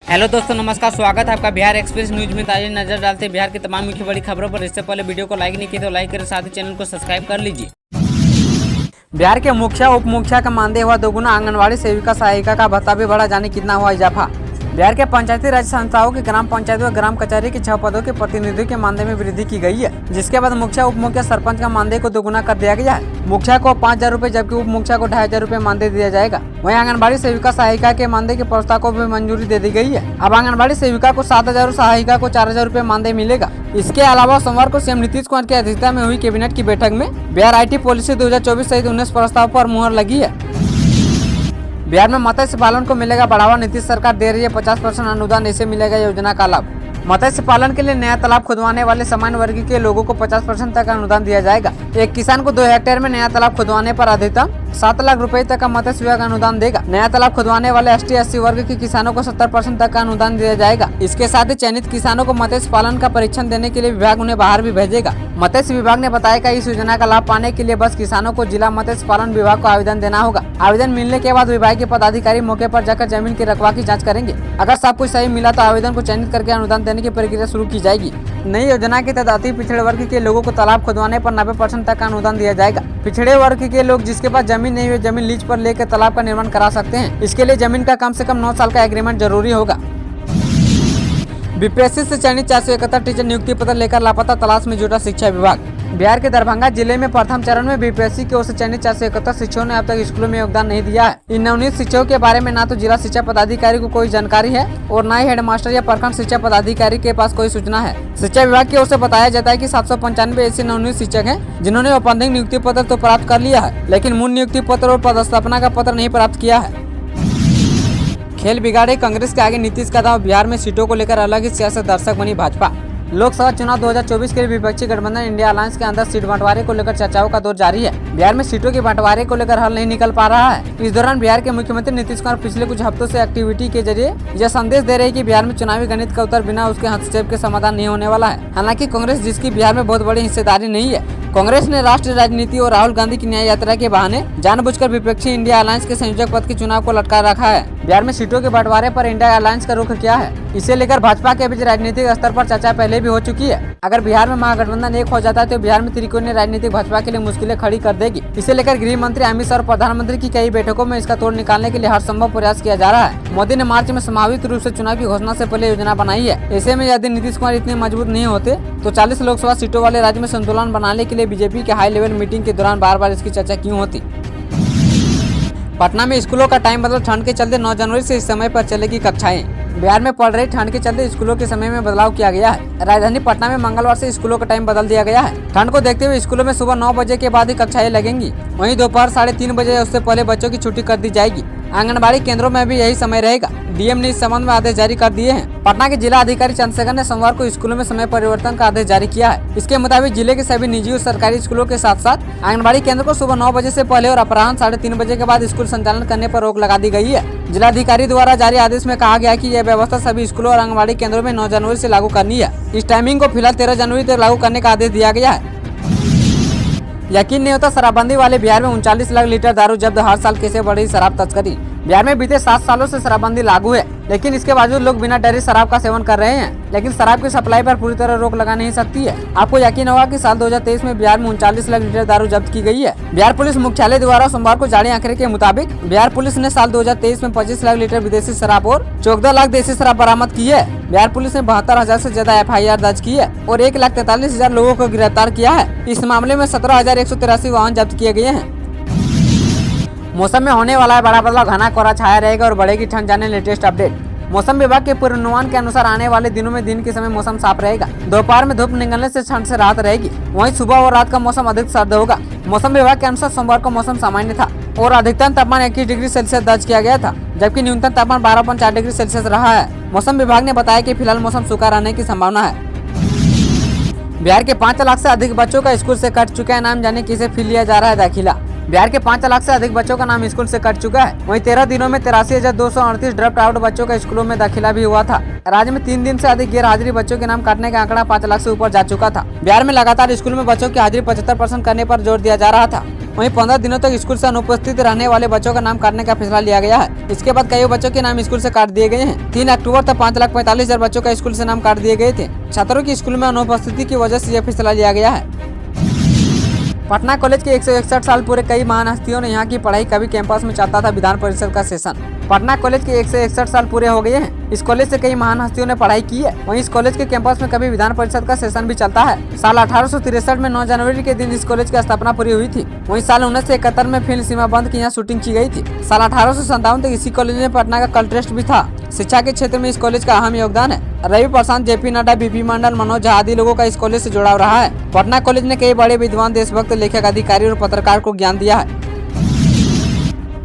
Hello दोस्तों, नमस्कार। स्वागत है आपका बिहार एक्सप्रेस न्यूज में। ताज़ा नजर डालते हैं बिहार की तमाम मुख्य बड़ी खबरों पर। इससे पहले वीडियो को लाइक नहीं किया तो लाइक करें, साथ ही चैनल को सब्सक्राइब कर लीजिए। बिहार के मुखिया उप मुखिया का मानदेय हुआ दोगुना, आंगनबाड़ी सेविका सहायिका का भत्ता भी बढ़ा, जाने कितना हुआ इजाफा। बिहार के पंचायती राज संस्थाओं की ग्राम पंचायत व ग्राम कचहरी के 6 पदों के प्रतिनिधियों के मानदेय में वृद्धि की गई है, जिसके बाद मुखिया उप मुखिया सरपंच का मानदेय को दोगुना कर दिया गया है। मुखिया को 5,000 रूपए जबकि उप मुखिया को 2,500 रूपए मानदेय दिया जाएगा। वहीं आंगनबाड़ी सेविका सहायिका के मानदेय के प्रस्ताव को भी मंजूरी दे दी गई है। अब आंगनबाड़ी सेविका को 7,000 और सहायिका को 4,000 रूपए मानदेय मिलेगा। इसके अलावा सोमवार को सीएम नीतीश कुमार की अध्यक्षता में हुई कैबिनेट की बैठक में बिहार IT पॉलिसी 2024 सहित 19 प्रस्ताव पर मुहर लगी है। बिहार में मत्स्य पालन को मिलेगा बढ़ावा, नीतीश सरकार दे रही है 50% अनुदान, इसे मिलेगा योजना का लाभ। मत्स्य पालन के लिए नया तालाब खुदवाने वाले सामान्य वर्ग के लोगों को 50% तक अनुदान दिया जाएगा। एक किसान को 2 हेक्टेयर में नया तालाब खुदवाने पर अधिकतम 7 लाख रुपए तक का मत्स्य विभाग अनुदान देगा। नया तालाब खुदवाने वाले ST/SC वर्ग के किसानों को 70% तक का अनुदान दिया जाएगा। इसके साथ ही चयनित किसानों को मत्स्य पालन का परीक्षण देने के लिए विभाग उन्हें बाहर भी भेजेगा। मत्स्य विभाग ने बताया कि इस योजना का लाभ पाने के लिए बस किसानों को जिला मत्स्य पालन विभाग को आवेदन देना होगा। आवेदन मिलने के बाद विभाग के पदाधिकारी मौके पर जाकर जमीन के रकबा की जाँच करेंगे। अगर सब कुछ सही मिला तो आवेदन को चयनित करके अनुदान देने की प्रक्रिया शुरू की जाएगी। नई योजना के तहत अति पिछड़े वर्ग के लोगों को तालाब खुदवाने पर 90% तक का अनुदान दिया जाएगा। पिछड़े वर्ग के लोग जिसके पास जमीन नहीं हुई, जमीन लीज पर लेकर तालाब का निर्माण करा सकते हैं। इसके लिए जमीन का कम से कम 9 साल का एग्रीमेंट जरूरी होगा। BPSC से चयनित 471 टीचर नियुक्ति पत्र लेकर लापता, तलाश में जुटा शिक्षा विभाग। बिहार के दरभंगा जिले में प्रथम चरण में BPSC की ओर से चयनित 471 शिक्षकों ने अब तक स्कूलों में योगदान नहीं दिया है। इन 19 शिक्षकों के बारे में न तो जिला शिक्षा पदाधिकारी को कोई जानकारी है और न ही हेडमास्टर या प्रखंड शिक्षा पदाधिकारी के पास कोई सूचना है। शिक्षा विभाग की ओर से बताया जाता है कि 795 ऐसे 19 शिक्षक हैं जिन्होंने औपचारिक नियुक्ति पत्र तो प्राप्त कर लिया है, लेकिन मूल नियुक्ति पत्र और पदस्थापना का पत्र नहीं प्राप्त किया है। खेल बिगाड़े कांग्रेस के आगे नीतीश का दांव, बिहार में सीटों को लेकर अलग ही सियासत दर्शक बनी भाजपा। लोकसभा चुनाव 2024 के लिए विपक्षी गठबंधन इंडिया अलायंस के अंदर सीट बंटवारे को लेकर चर्चाओं का दौर जारी है। बिहार में सीटों के बंटवारे को लेकर हल नहीं निकल पा रहा है। इस दौरान बिहार के मुख्यमंत्री नीतीश कुमार पिछले कुछ हफ्तों से एक्टिविटी के जरिए यह संदेश दे रहे हैं कि बिहार में चुनावी गणित का उत्तर बिना उसके हस्तक्षेप के समाधान नहीं होने वाला है। हालांकि कांग्रेस, जिसकी बिहार में बहुत बड़ी हिस्सेदारी नहीं है, कांग्रेस ने राष्ट्रीय राजनीति और राहुल गांधी की न्याय यात्रा के बहाने जानबूझकर विपक्षी इंडिया अलायंस के संयोजक पद के चुनाव को लटका रखा है। बिहार में सीटों के बंटवारे पर इंडिया अलायंस का रुख क्या है, इसे लेकर भाजपा के बीच राजनीतिक स्तर पर चर्चा पहले भी हो चुकी है। अगर बिहार में महागठबंधन एक हो जाता है तो बिहार में त्रिकोणीय राजनीति भाजपा के लिए मुश्किलें खड़ी कर देगी। इसे लेकर गृह मंत्री अमित शाह और प्रधानमंत्री की कई बैठकों में इसका तोड़ निकालने के लिए हर संभव प्रयास किया जा रहा है। मोदी ने मार्च में संभावित रूप से चुनाव की घोषणा से पहले योजना बनाई है। ऐसे में यदि नीतीश कुमार इतने मजबूत नहीं होते तो 40 लोकसभा सीटों वाले राज्य में संतुलन बनाने के लिए बीजेपी के हाई लेवल मीटिंग के दौरान बार बार इसकी चर्चा क्यों होती। पटना में स्कूलों का टाइम बदल, ठंड के चलते 9 जनवरी से इस समय पर चलेगी कक्षाएं। बिहार में पड़ रही ठंड के चलते स्कूलों के समय में बदलाव किया गया है। राजधानी पटना में मंगलवार से स्कूलों का टाइम बदल दिया गया है। ठंड को देखते हुए स्कूलों में सुबह 9 बजे के बाद ही कक्षाएं लगेंगी। वहीं दोपहर 3:30 बजे या उससे पहले बच्चों की छुट्टी कर दी जाएगी। आंगनबाड़ी केंद्रों में भी यही समय रहेगा। DM ने इस संबंध में आदेश जारी कर दिए हैं। पटना के जिला अधिकारी चंद्रशेखर ने सोमवार को स्कूलों में समय परिवर्तन का आदेश जारी किया है। इसके मुताबिक जिले के सभी निजी और सरकारी स्कूलों के साथ साथ आंगनबाड़ी केंद्र को सुबह 9 बजे से पहले और अपराह्न 3:30 बजे के बाद स्कूल संचालन करने पर रोक लगा दी गई है। जिलाधिकारी द्वारा जारी आदेश में कहा गया कि यह व्यवस्था सभी स्कूलों और आंगनबाड़ी केंद्रों में 9 जनवरी से लागू करनी है। इस टाइमिंग को फिलहाल 13 जनवरी तक लागू करने का आदेश दिया गया है। यकीन नहीं होता, शराबबंदी वाले बिहार में 39 लाख लीटर दारू जब्त, हर साल कैसे बढ़ी शराब तस्करी। बिहार में बीते 7 सालों से शराबबंदी लागू है, लेकिन इसके बावजूद लोग बिना डरे शराब का सेवन कर रहे हैं। लेकिन शराब की सप्लाई पर पूरी तरह रोक लगा नहीं सकती है। आपको यकीन होगा कि साल 2023 में बिहार में 39 लाख लीटर दारू जब्त की गई है। बिहार पुलिस मुख्यालय द्वारा सोमवार को जारी आंकड़े के मुताबिक बिहार पुलिस ने साल 2023 में 25 लाख लीटर विदेशी शराब और 14 लाख देसी शराब बरामद की है। बिहार पुलिस ने 72,000 से ज्यादा FIR दर्ज की है और 1,43,000 लोगों को गिरफ्तार किया है। इस मामले में 17,183 वाहन जब्त किए गए हैं। मौसम में होने वाला है बड़ा बदलाव, घना कोहरा छाया रहेगा और बढ़ेगी ठंड, जाने लेटेस्ट अपडेट। मौसम विभाग के पूर्वानुमान के अनुसार आने वाले दिनों में दिन के समय मौसम साफ रहेगा। दोपहर में धूप निकलने से ठंड से राहत रहेगी। वहीं सुबह और रात का मौसम अधिक सर्द होगा। मौसम विभाग के अनुसार सोमवार को मौसम सामान्य था और अधिकतम तापमान 21 डिग्री सेल्सियस दर्ज किया गया था, जबकि न्यूनतम तापमान 12.4 डिग्री सेल्सियस रहा है। मौसम विभाग ने बताया कि फिलहाल मौसम सूखा रहने की संभावना है। बिहार के 5 लाख से अधिक बच्चों का स्कूल से कट चुका है नाम, जाने किसे फी लिया जा रहा है दाखिला। बिहार के 5 लाख से अधिक बच्चों का नाम स्कूल से कट चुका है। वहीं 13 दिनों में 83,238 ड्रॉप आउट बच्चों का स्कूलों में दाखिला भी हुआ था। राज्य में 3 दिन से अधिक गैर हाजिरी बच्चों के नाम काटने का आंकड़ा 5 लाख से ऊपर जा चुका था। बिहार में लगातार स्कूल में बच्चों की हाजिरी 75% करने पर जोर दिया जा रहा था। वहीं 15 दिनों तक स्कूल से अनुपस्थित रहने वाले बच्चों का नाम काटने का फैसला लिया गया है। इसके बाद कई बच्चों के नाम स्कूल से काट दिए गए हैं। 3 अक्टूबर तक 5,45,000 बच्चों का स्कूल से नाम काट दिए गए थे। छात्रों की स्कूल में अनुपस्थिति की वजह से यह फैसला लिया गया है। पटना कॉलेज के 161 साल पूरे कई महान हस्तियों ने यहाँ की पढ़ाई कभी कैंपस में चाहता था विधान परिषद का सेशन। पटना कॉलेज के 161 साल पूरे हो गए हैं। इस कॉलेज से कई महान हस्तियों ने पढ़ाई की है। वहीं इस कॉलेज के कैंपस में कभी विधान परिषद का सेशन भी चलता है। साल 1863 में 9 जनवरी के दिन इस कॉलेज की स्थापना पूरी हुई थी। वहीं साल 1971 में फिल्म सीमाबंद की यहाँ शूटिंग की गई थी। साल 1857 तक इसी कॉलेज में पटना का कल टेस्ट भी था। शिक्षा के क्षेत्र में इस कॉलेज का अहम योगदान है। रवि प्रशांत, जेपी नड्डा, बीपी मंडल, मनोज झा आदि लोगों का इस कॉलेज से जुड़ाव रहा है। पटना कॉलेज ने कई बड़े विद्वान, देशभक्त, लेखक, अधिकारी और पत्रकार को ज्ञान दिया है।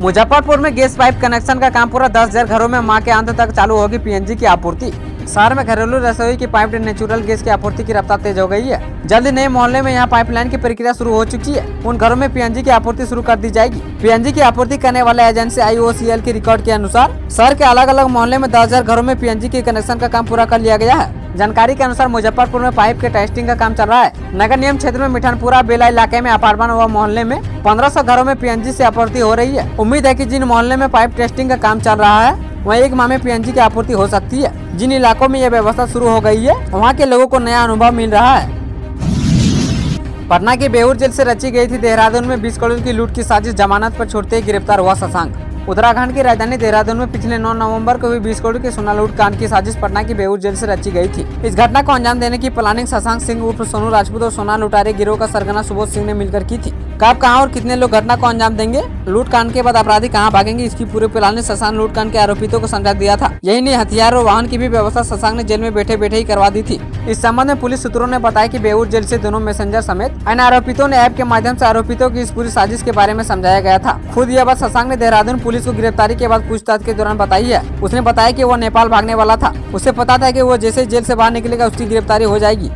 मुजफ्फरपुर में गैस पाइप कनेक्शन का काम पूरा 10,000 घरों में माह के अंत तक चालू होगी पीएनजी की आपूर्ति। शहर में घरेलू रसोई की पाइप नेचुरल गैस की आपूर्ति की रफ्तार तेज हो गई है। जल्द नए मोहल्ले में यहाँ पाइपलाइन की प्रक्रिया शुरू हो चुकी है। उन घरों में पीएनजी की आपूर्ति शुरू कर दी जाएगी। पीएनजी की आपूर्ति करने वाले एजेंसी IOCL के रिकॉर्ड के अनुसार शहर के अलग अलग मोहल्ले में 10,000 घरों में पीएनजी के कनेक्शन का काम पूरा कर लिया गया है। जानकारी के अनुसार मुजफ्फरपुर में पाइप के टेस्टिंग का काम चल रहा है। नगर निगम क्षेत्र में मिठनपुरा, बेला इलाके में अपार्टमेंट व मोहल्ले में 1500 घरों में पीएनजी से आपूर्ति हो रही है। उम्मीद है कि जिन मोहल्ले में पाइप टेस्टिंग का काम चल रहा है वहीं 1 माह में पीएनजी की आपूर्ति हो सकती है। जिन इलाकों में यह व्यवस्था शुरू हो गई है वहाँ के लोगों को नया अनुभव मिल रहा है। पटना की बेउर जेल से रची गई थी देहरादून में 20 करोड़ की लूट की साजिश, जमानत पर छूटते ही गिरफ्तार हुआ शशांक। उत्तराखंड की राजधानी देहरादून में पिछले 9 नवंबर को हुई 20 करोड़ की सोना लूट कांड की साजिश पटना की बेउर जेल से रची गई थी। इस घटना को अंजाम देने की प्लानिंग शशांक सिंह उर्फ सोनू राजपूत और सोना लुटारे गिरोह का सरगना सुबोध सिंह ने मिलकर की थी। कब, कहां और कितने लोग घटना को अंजाम देंगे, लूट कांड के बाद अपराधी कहां भागेंगे, इसकी पूरी प्लानिंग शशांक लूट कांड के आरोपितों को समझा दिया था। यही नहीं, हथियार और वाहन की भी व्यवस्था शशांक ने जेल में बैठे बैठे ही करवा दी थी। इस संबंध में पुलिस सूत्रों ने बताया कि बेउर जेल से दोनों मैसेंजर समेत अन्य आरोपितों ने ऐप के माध्यम से आरोपितों की इस पूरी साजिश के बारे में समझाया गया था। खुद यह बात शशांक ने देहरादून पुलिस को गिरफ्तारी के बाद पूछताछ के दौरान बताई है। उसने बताया कि वो नेपाल भागने वाला था। उसे पता था कि वो जैसे जेल से बाहर निकलेगा उसकी गिरफ्तारी हो जाएगी।